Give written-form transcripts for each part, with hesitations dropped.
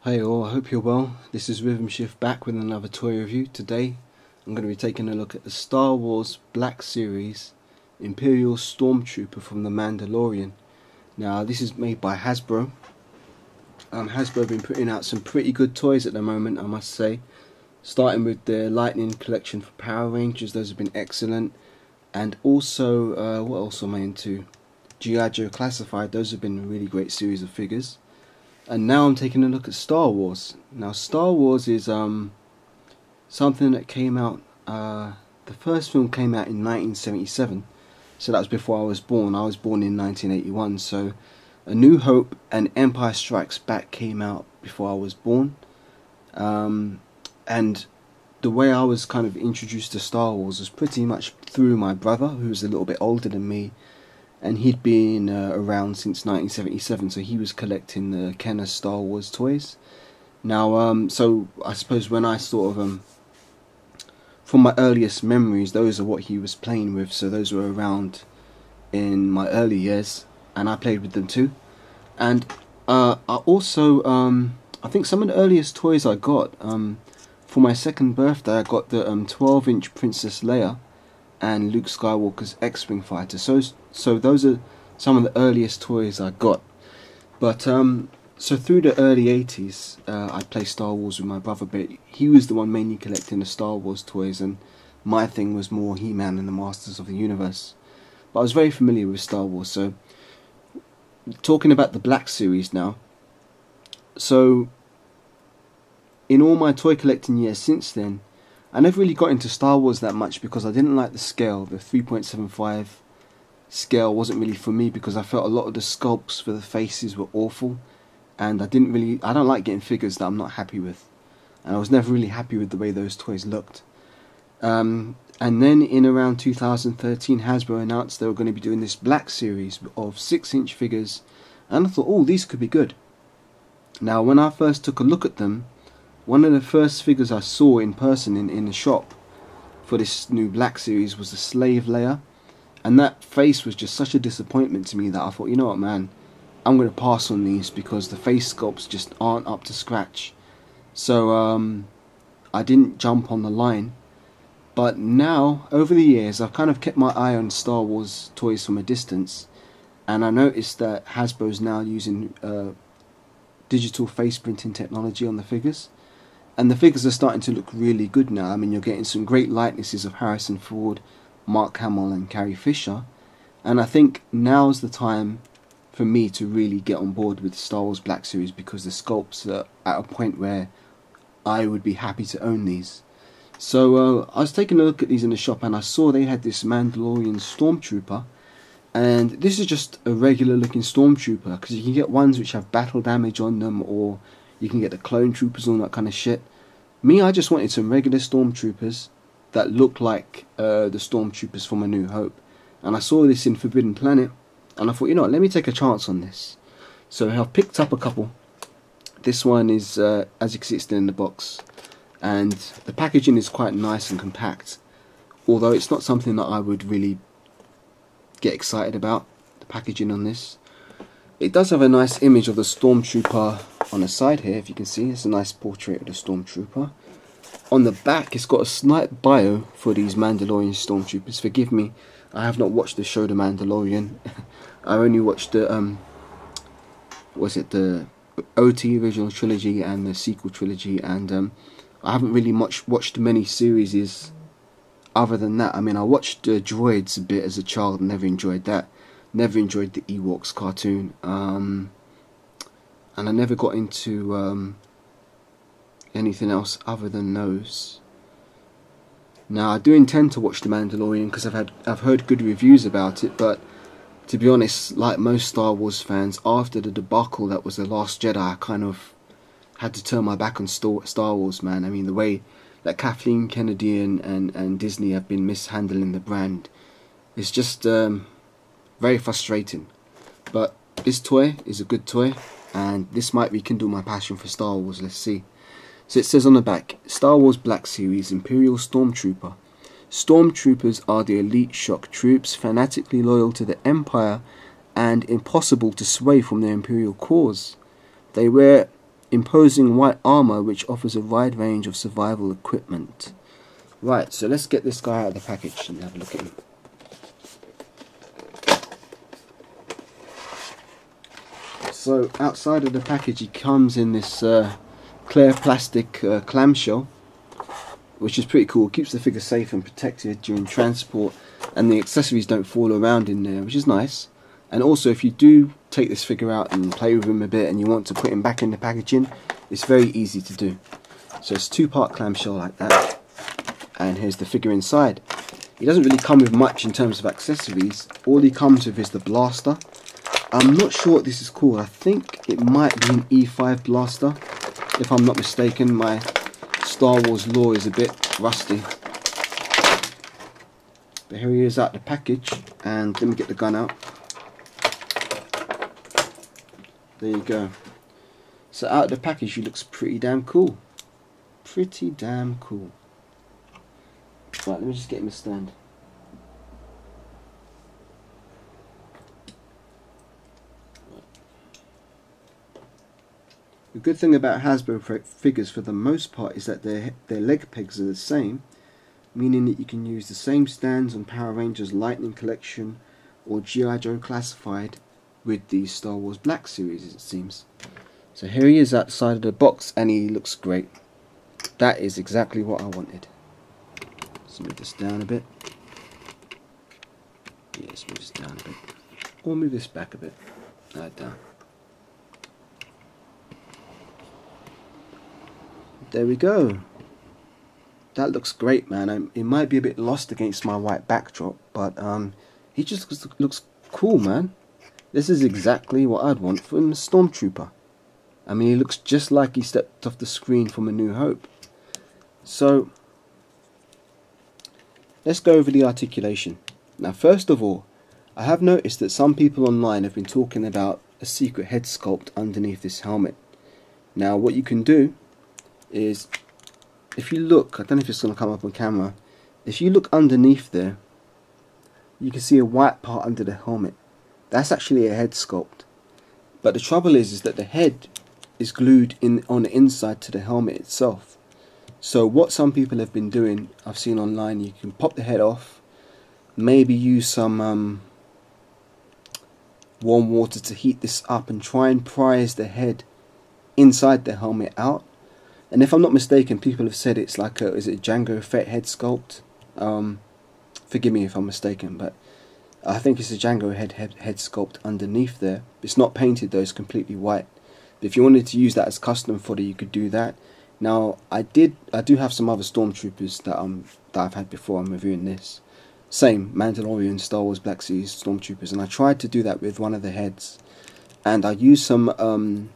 Hey all, I hope you're well. This is Rhythm Shift back with another toy review. Today I'm going to be taking a look at the Star Wars Black Series Imperial Stormtrooper from the Mandalorian. Now this is made by Hasbro. Hasbro have been putting out some pretty good toys at the moment, I must say. Starting with the Lightning collection for Power Rangers, those have been excellent. And also, what else am I into? G.I. Joe Classified, those have been a really great series of figures. And now I'm taking a look at Star Wars. Now Star Wars is something that came out, the first film came out in 1977, so that was before I was born. I was born in 1981, so A New Hope and Empire Strikes Back came out before I was born. And the way I was kind of introduced to Star Wars was pretty much through my brother, who was a little bit older than me. And he'd been around since 1977, so he was collecting the Kenner Star Wars toys. Now, so I suppose when I sort of, from my earliest memories, those are what he was playing with, so those were around in my early years, and I played with them too. And I also, I think some of the earliest toys I got, for my second birthday, I got the 12-inch Princess Leia and Luke Skywalker's X-Wing fighter. So those are some of the earliest toys I got. But so through the early 80s, I'd play Star Wars with my brother, but he was the one mainly collecting the Star Wars toys, and my thing was more He-Man and the Masters of the Universe. But I was very familiar with Star Wars. So talking about the Black Series now, so in all my toy collecting years since then, I never really got into Star Wars that much because I didn't like the scale. The 3.75 scale wasn't really for me because I felt a lot of the sculpts for the faces were awful, and I don't like getting figures that I'm not happy with, and I was never really happy with the way those toys looked. And then in around 2013, Hasbro announced they were going to be doing this Black Series of 6-inch figures, and I thought, oh, these could be good. Now when I first took a look at them, one of the first figures I saw in person in the shop for this new Black Series was the Slave Leia, and that face was just such a disappointment to me that I thought, you know what, man, I'm going to pass on these because the face sculpts just aren't up to scratch. So I didn't jump on the line. But now, over the years, I've kind of kept my eye on Star Wars toys from a distance, and I noticed that Hasbro's now using digital face printing technology on the figures. And the figures are starting to look really good now. I mean, you're getting some great likenesses of Harrison Ford, Mark Hamill and Carrie Fisher. And I think now's the time for me to really get on board with the Star Wars Black Series, because the sculpts are at a point where I would be happy to own these. So I was taking a look at these in the shop, and I saw they had this Mandalorian Stormtrooper. And this is just a regular looking Stormtrooper, because you can get ones which have battle damage on them, or you can get the clone troopers and all that kind of shit. Me, I just wanted some regular Stormtroopers that look like the Stormtroopers from A New Hope. And I saw this in Forbidden Planet, and I thought, you know what, let me take a chance on this. So I've picked up a couple. This one is, as you can see, it's still in the box. And the packaging is quite nice and compact, although it's not something that I would really get excited about, the packaging on this. It does have a nice image of the Stormtrooper on the side here, if you can see. It's a nice portrait of the Stormtrooper. On the back, it's got a slight bio for these Mandalorian Stormtroopers. Forgive me, I have not watched the show The Mandalorian. I only watched the, the OT original trilogy and the sequel trilogy, and I haven't really watched many series other than that. I mean, I watched Droids a bit as a child and never enjoyed that. Never enjoyed the Ewoks cartoon, and I never got into anything else other than those. Now I do intend to watch The Mandalorian because I've heard good reviews about it, but to be honest, like most Star Wars fans, after the debacle that was The Last Jedi, I kind of had to turn my back on Star Wars, man. I mean, the way that Kathleen Kennedy and Disney have been mishandling the brand is just very frustrating. But this toy is a good toy, and this might rekindle my passion for Star Wars. Let's see. So it says on the back, Star Wars Black Series Imperial Stormtrooper. Stormtroopers are the elite shock troops, fanatically loyal to the Empire and impossible to sway from their Imperial cause. They wear imposing white armor which offers a wide range of survival equipment. Right, so let's get this guy out of the package and have a look at him. So outside of the package he comes in this clear plastic clamshell, which is pretty cool. It keeps the figure safe and protected during transport, and the accessories don't fall around in there, which is nice. And also, if you do take this figure out and play with him a bit and you want to put him back in the packaging, it's very easy to do. So it's a two-part clamshell like that, and here's the figure inside. He doesn't really come with much in terms of accessories. All he comes with is the blaster. I'm not sure what this is called. I think it might be an E5 blaster, if I'm not mistaken. My Star Wars lore is a bit rusty. But here he is out the package, and let me get the gun out. There you go. So out of the package he looks pretty damn cool. Pretty damn cool. Right, let me just get him a stand. The good thing about Hasbro figures for the most part is that their leg pegs are the same, meaning that you can use the same stands on Power Rangers Lightning Collection or G.I. Joe Classified with the Star Wars Black Series, it seems. So here he is outside of the box, and he looks great. That is exactly what I wanted. Let's move this down a bit. Yeah, let's move this down a bit. Or move this back a bit. Down. There we go. That looks great, man. It might be a bit lost against my white backdrop, but he just looks cool, man. This is exactly what I'd want from a Stormtrooper. I mean, he looks just like he stepped off the screen from A New Hope. So, let's go over the articulation. Now, first of all, I have noticed that some people online have been talking about a secret head sculpt underneath this helmet. Now, what you can do is, if you look, I don't know if it's going to come up on camera, if you look underneath there, you can see a white part under the helmet. That's actually a head sculpt. But the trouble is that the head is glued in on the inside to the helmet itself. So what some people have been doing, I've seen online, you can pop the head off, maybe use some warm water to heat this up and try and prise the head inside the helmet out. And if I'm not mistaken, people have said it's like a, is it a Jango Fett head sculpt? Forgive me if I'm mistaken, but I think it's a Jango head sculpt underneath there. It's not painted though, it's completely white. But if you wanted to use that as custom fodder, you could do that. Now, I do have some other Stormtroopers that I've had before. I'm reviewing this. Same, Mandalorian, Star Wars Black Series Stormtroopers, and I tried to do that with one of the heads. And I used some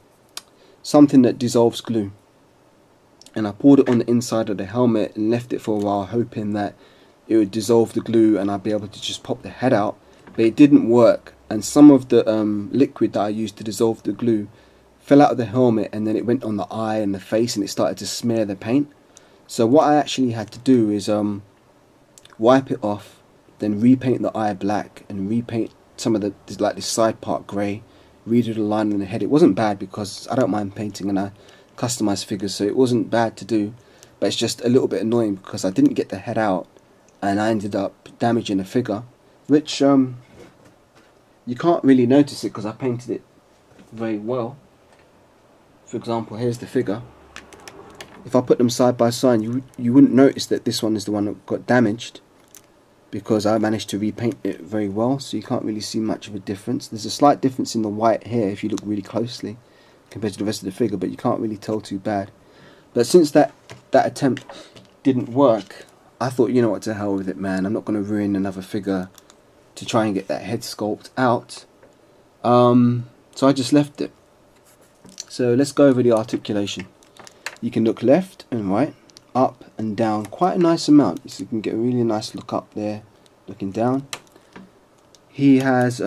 something that dissolves glue. And I poured it on the inside of the helmet and left it for a while, hoping that it would dissolve the glue and I'd be able to just pop the head out. But it didn't work, and some of the liquid that I used to dissolve the glue fell out of the helmet, and then it went on the eye and the face, and it started to smear the paint. So what I actually had to do is wipe it off, then repaint the eye black and repaint some of the like this side part grey, redo the line on the head. It wasn't bad because I don't mind painting and I customize figures, so it wasn't bad to do, but it's just a little bit annoying because I didn't get the head out and I ended up damaging the figure, which you can't really notice it because I painted it very well. For example, here's the figure. If I put them side by side, you wouldn't notice that this one is the one that got damaged because I managed to repaint it very well, so you can't really see much of a difference. There's a slight difference in the white here if you look really closely compared to the rest of the figure, but you can't really tell too bad. But since that attempt didn't work, I thought, you know what, to hell with it, man. I'm not going to ruin another figure to try and get that head sculpt out. So I just left it. So let's go over the articulation. You can look left and right, up and down, quite a nice amount. So you can get a really nice look up there, looking down. He has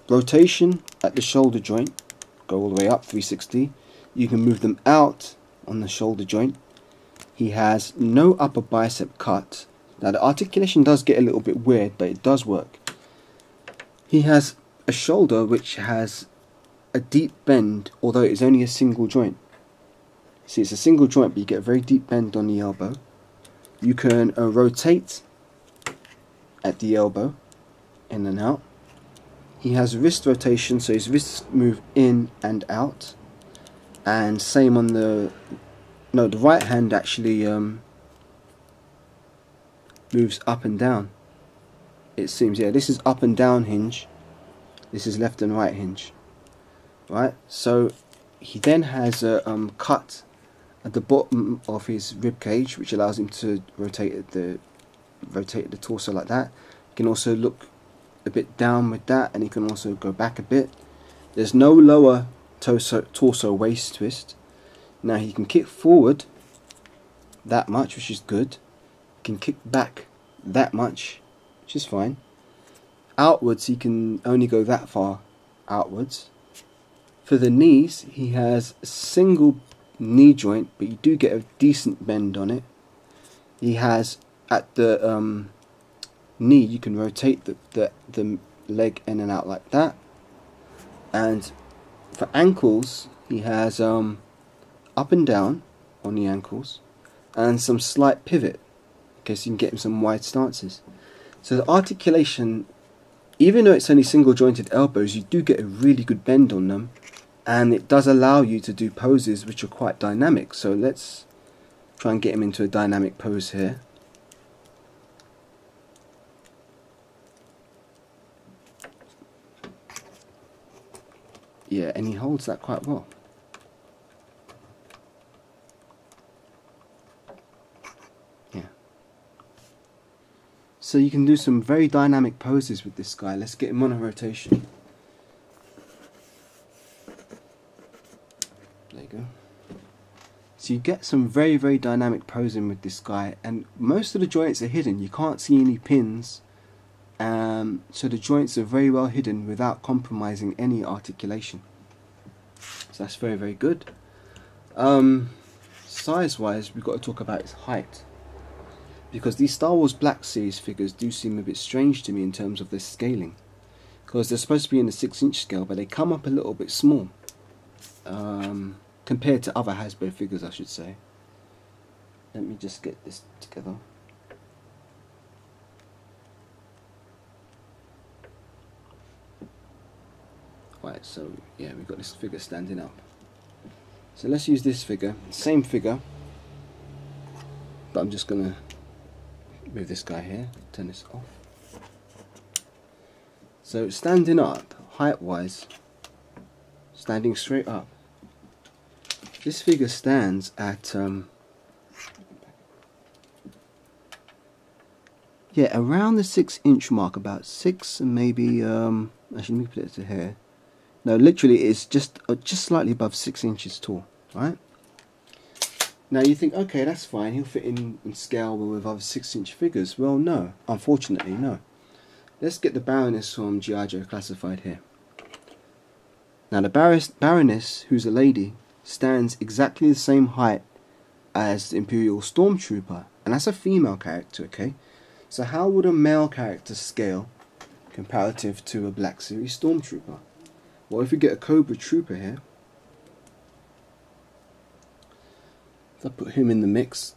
rotation at the shoulder joint, go all the way up 360. You can move them out on the shoulder joint. He has no upper bicep cut. Now the articulation does get a little bit weird, but it does work. He has a shoulder which has a deep bend, although it's only a single joint. See, it's a single joint, but you get a very deep bend on the elbow. You can rotate at the elbow, in and out. He has wrist rotation, so his wrists move in and out. And same on the right hand actually moves up and down. It seems, yeah, this is up and down hinge. This is left and right hinge. Right, so he then has a cut at the bottom of his rib cage, which allows him to rotate the torso like that. You can also look a bit down with that, and he can also go back a bit. There's no lower torso waist twist. Now he can kick forward that much, which is good. He can kick back that much, which is fine. Outwards, he can only go that far outwards. For the knees, he has a single knee joint, but you do get a decent bend on it. He has at the knee, you can rotate the leg in and out like that. And for ankles, he has up and down on the ankles and some slight pivot, in case you can get him some wide stances. So the articulation, even though it's only single jointed elbows, you do get a really good bend on them, and it does allow you to do poses which are quite dynamic. So let's try and get him into a dynamic pose here. Yeah, and he holds that quite well. Yeah. So you can do some very dynamic poses with this guy. Let's get him on a rotation. There you go. So you get some very, very dynamic posing with this guy, and most of the joints are hidden. You can't see any pins. So the joints are very well hidden without compromising any articulation. So that's very, very good. Size wise, we've got to talk about his height, because these Star Wars Black Series figures do seem a bit strange to me in terms of their scaling, because they're supposed to be in the 6-inch scale, but they come up a little bit small compared to other Hasbro figures, I should say. Let me just get this together. Right, so yeah, we've got this figure standing up. So let's use this figure, same figure, but I'm just gonna move this guy here, turn this off. So standing up, height wise, standing straight up, this figure stands at yeah, around the 6-inch mark, about 6, and maybe actually let me put it to here. No, literally it's just slightly above 6 inches tall, right? Now you think, okay, that's fine, he'll fit in scale with other 6-inch figures. Well, no, unfortunately, no. Let's get the Baroness from G.I. Joe Classified here. Now the Baroness, who's a lady, stands exactly the same height as the Imperial Stormtrooper, and that's a female character, okay? So how would a male character scale comparative to a Black Series Stormtrooper? Well, if we get a Cobra Trooper here, if I put him in the mix,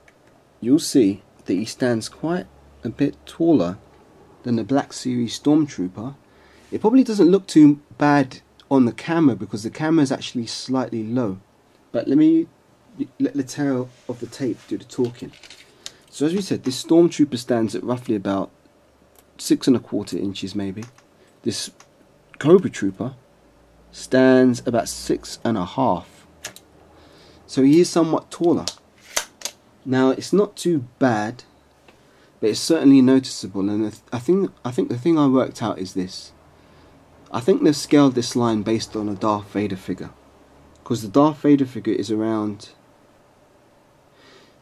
you'll see that he stands quite a bit taller than the Black Series Stormtrooper. It probably doesn't look too bad on the camera because the camera is actually slightly low. But let me let the tail of the tape do the talking. So as we said, this Stormtrooper stands at roughly about 6¼ inches maybe. This Cobra Trooper stands about 6½. So he is somewhat taller. Now it's not too bad, but it's certainly noticeable. And I think the thing I worked out is this. I think they've scaled this line based on a Darth Vader figure, because the Darth Vader figure is around.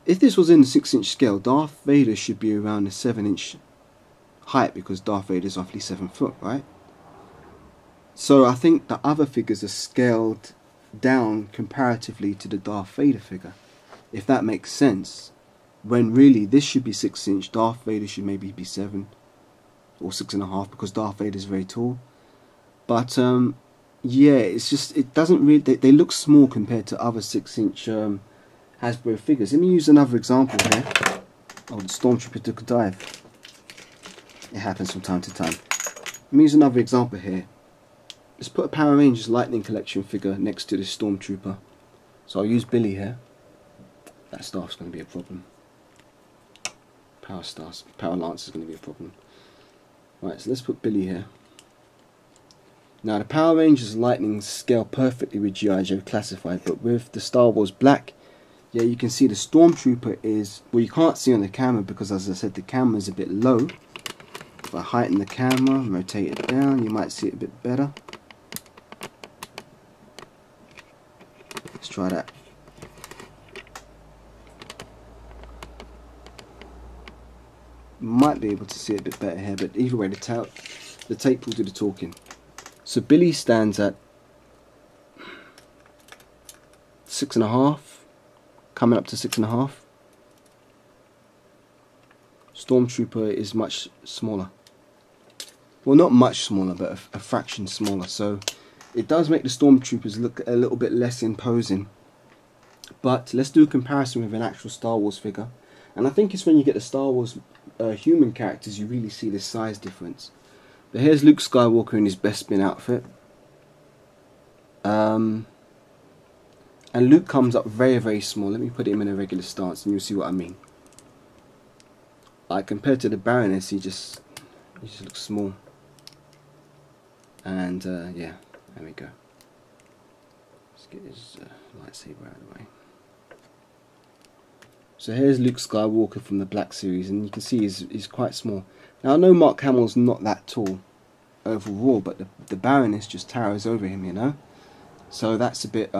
If this was in the 6-inch scale, Darth Vader should be around a 7-inch height, because Darth Vader is roughly 7 foot, right? So I think the other figures are scaled down comparatively to the Darth Vader figure, if that makes sense. When really this should be 6-inch, Darth Vader should maybe be 7 or 6½, because Darth Vader is very tall. But yeah, it's just, it doesn't really, they look small compared to other 6-inch Hasbro figures. Let me use another example here. Oh, the Stormtrooper took a dive. It happens from time to time. Let me use another example here. Let's put a Power Rangers Lightning Collection figure next to this Stormtrooper. So I'll use Billy here. That staff's going to be a problem. Power Lance is going to be a problem. Right, so let's put Billy here. Now the Power Rangers Lightning scale perfectly with G.I. Joe Classified, but with the Star Wars Black, yeah, you can see the Stormtrooper is, well, you can't see on the camera because, as I said, the camera is a bit low. If I heighten the camera, rotate it down, you might see it a bit better. Let's try that. Might be able to see it a bit better here, but either way, the tape will do the talking. So Billy stands at 6.5, coming up to 6.5. Stormtrooper is much smaller. Well, not much smaller, but a fraction smaller. So it does make the Stormtroopers look a little bit less imposing. But let's do a comparison with an actual Star Wars figure. And I think it's when you get the Star Wars human characters you really see this size difference. But here's Luke Skywalker in his Bespin outfit. And Luke comes up very, very small. Let me put him in a regular stance and you'll see what I mean. Like, compared to the Baroness, he just looks small. And yeah, there we go. Let's get his lightsaber out of the way. So here's Luke Skywalker from the Black Series, and you can see he's quite small. Now I know Mark Hamill's not that tall overall, but the Baroness just towers over him, you know. So that's a bit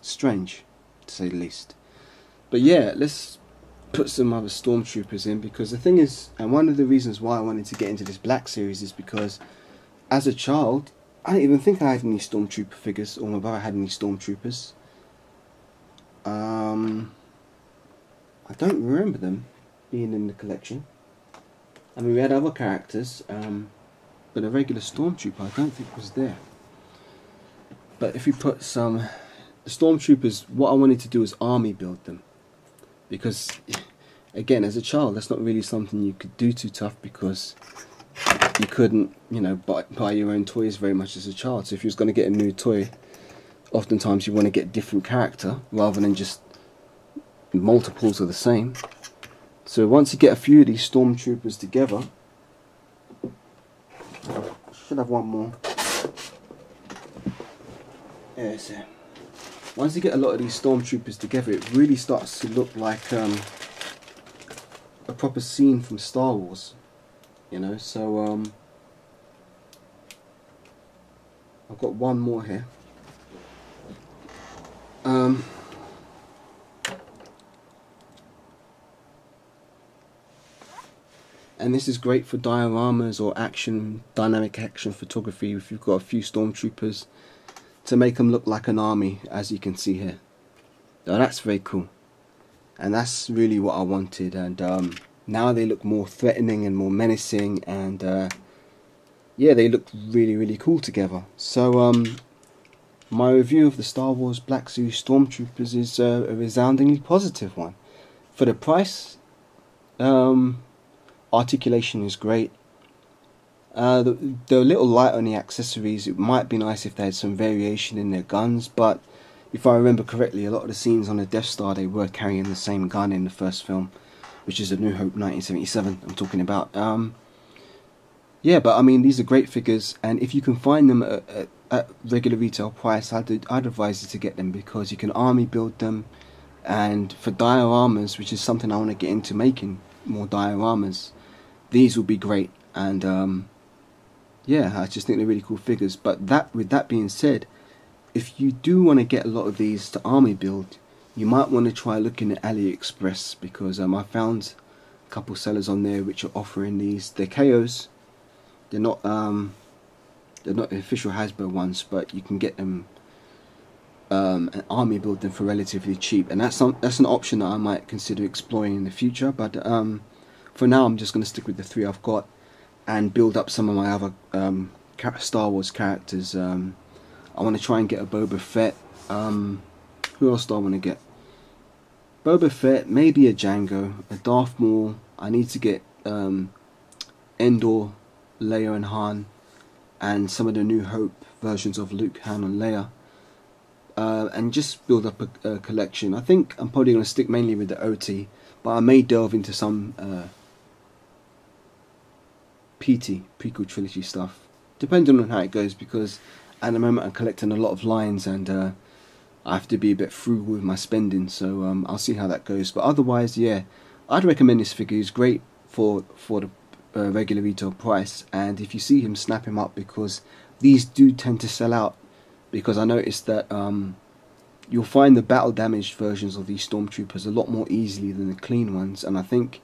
strange, to say the least. But yeah, let's put some other Stormtroopers in, because the thing is, and one of the reasons why I wanted to get into this Black Series is because as a child, I didn't even think I had any Stormtrooper figures, or my brother had any Stormtroopers. I don't remember them being in the collection. I mean, we had other characters, but a regular Stormtrooper I don't think was there. But if we put some the Stormtroopers, what I wanted to do is army build them, because again, as a child, that's not really something you could do too tough, because you couldn't, you know, buy your own toys very much as a child. So if you was going to get a new toy, oftentimes you want to get different character rather than just multiples of the same. So once you get a few of these Stormtroopers together, should have one more. Yeah, so once you get a lot of these Stormtroopers together, it really starts to look like a proper scene from Star Wars, you know. So I've got one more here. And this is great for dioramas or dynamic action photography if you've got a few Stormtroopers, to make them look like an army, as you can see here. Now that's very cool, and that's really what I wanted. And now they look more threatening and more menacing, and yeah, they look really, really cool together. So my review of the Star Wars Black Series Stormtroopers is a resoundingly positive one. For the price, articulation is great. They're a little light on the accessories. It might be nice if they had some variation in their guns, but if I remember correctly, a lot of the scenes on the Death Star, they were carrying the same gun in the first film, which is A New Hope 1977 I'm talking about. Yeah, but I mean, these are great figures, and if you can find them at regular retail price, I'd advise you to get them, because you can army build them. And for dioramas, which is something I want to get into, making more dioramas, these will be great. And yeah, I just think they're really cool figures. But with that being said, if you do want to get a lot of these to army build, you might want to try looking at AliExpress, because I found a couple sellers on there which are offering these. They're KOs. They're not the official Hasbro ones, but you can get them and army build them for relatively cheap, and that's an option that I might consider exploring in the future. But for now, I'm just going to stick with the three I've got and build up some of my other Star Wars characters. I want to try and get a Boba Fett. Who else do I want to get? Boba Fett, maybe a Jango, a Darth Maul. I need to get Endor, Leia and Han, and some of the New Hope versions of Luke, Han and Leia. And just build up a collection. I think I'm probably going to stick mainly with the OT, but I may delve into some prequel trilogy stuff, depending on how it goes, because at the moment I'm collecting a lot of lines and I have to be a bit frugal with my spending, so I'll see how that goes. But otherwise, yeah, I'd recommend this figure. He's great for the regular retail price, and if you see him, snap him up, because these do tend to sell out, because I noticed that you'll find the battle damaged versions of these Stormtroopers a lot more easily than the clean ones, and I think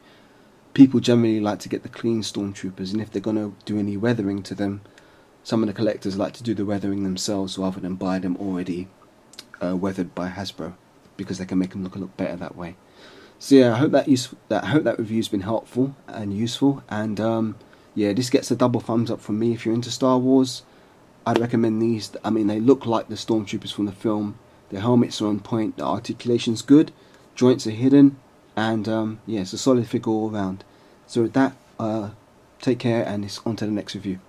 people generally like to get the clean Stormtroopers, and if they're going to do any weathering to them, some of the collectors like to do the weathering themselves rather than buy them already weathered by Hasbro, because they can make them look a lot better that way. So yeah, I hope that review's been helpful and useful, and yeah, this gets a double thumbs up from me. If you're into Star Wars, I'd recommend these. I mean, they look like the Stormtroopers from the film. Their helmets are on point, the articulation's good, joints are hidden, and yeah, it's a solid figure all around. So with that, take care, and it's on to the next review.